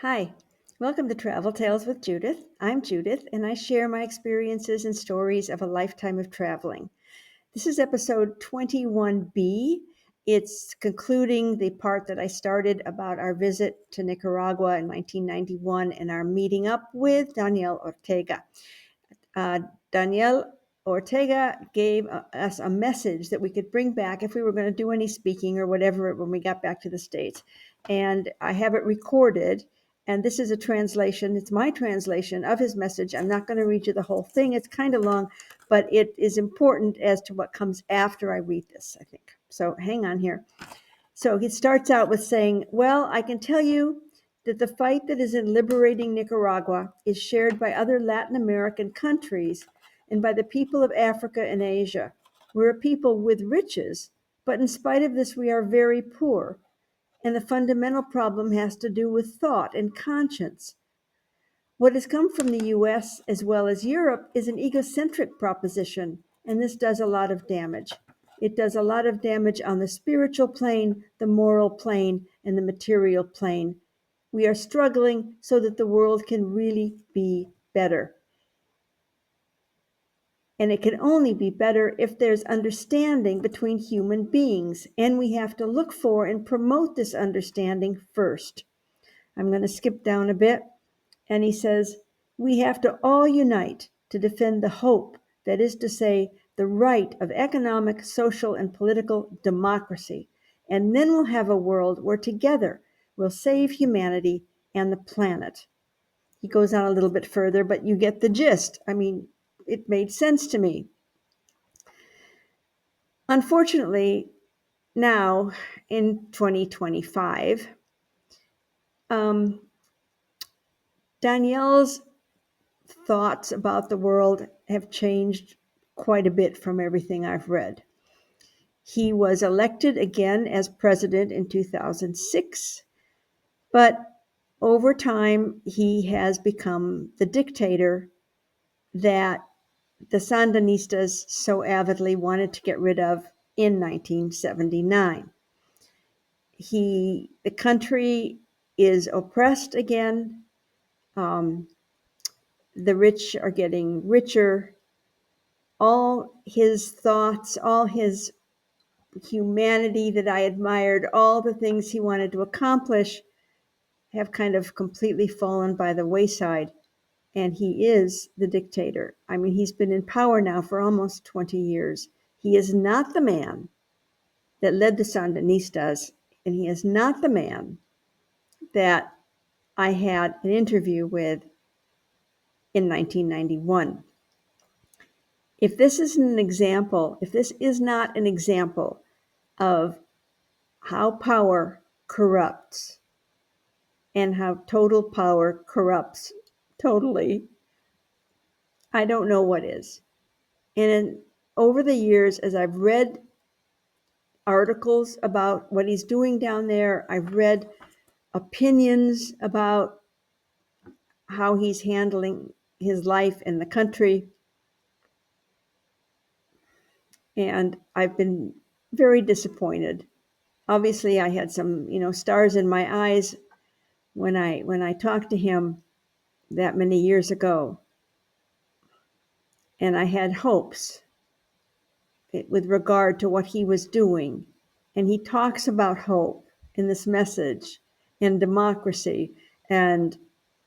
Hi, welcome to Travel Tales with Judith. I'm Judith, and I share my experiences and stories of a lifetime of traveling. This is episode 21B. It's concluding the part that I started about our visit to Nicaragua in 1991 and our meeting up with Daniel Ortega. Uh, Daniel Ortega gave us a message that we could bring back if we were going to do any speaking or whatever when we got back to the States. And I have it recorded. And this is a translation. It's my translation of his message. I'm not going to read you the whole thing. It's kind of long, but it is important as to what comes after I read this, I think. So hang on here. So he starts out with saying, well, I can tell you that the fight that is in liberating Nicaragua is shared by other Latin American countries and by the people of Africa and Asia. We're a people with riches, but in spite of this, we are very poor. And the fundamental problem has to do with thought and conscience. What has come from the US as well as Europe is an egocentric proposition, and this does a lot of damage. It does a lot of damage on the spiritual plane, the moral plane, and the material plane. We are struggling so that the world can really be better. And it can only be better if there's understanding between human beings, and we have to look for and promote this understanding first. I'm going to skip down a bit. And he says, we have to all unite to defend the hope, that is to say, the right of economic, social, and political democracy. And then we'll have a world where together we'll save humanity and the planet. He goes on a little bit further, but you get the gist. I mean, it made sense to me. Unfortunately, now in 2025, Danielle's thoughts about the world have changed quite a bit from everything I've read. He was elected again as president in 2006, but over time he has become the dictator that the Sandinistas so avidly wanted to get rid of in 1979. The country is oppressed again. The rich are getting richer. All his thoughts, all his humanity that I admired, all the things he wanted to accomplish have kind of completely fallen by the wayside. And he is the dictator. I mean, he's been in power now for almost 20 years. He is not the man that led the Sandinistas, and he is not the man that I had an interview with in 1991. If this is not an example of how power corrupts and how total power corrupts totally, I don't know what is. And over the years, as I've read articles about what he's doing down there, I've read opinions about how he's handling his life in the country, and I've been very disappointed. Obviously, I had some, stars in my eyes when I talked to him that many years ago, and I had hopes with regard to what he was doing. And he talks about hope in this message and democracy and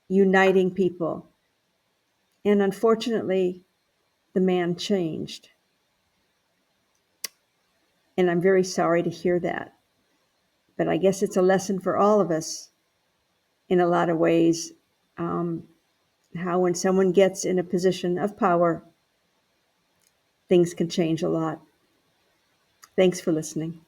uniting people. And unfortunately, the man changed. And I'm very sorry to hear that. But I guess it's a lesson for all of us in a lot of ways, how when someone gets in a position of power, things can change a lot. Thanks for listening.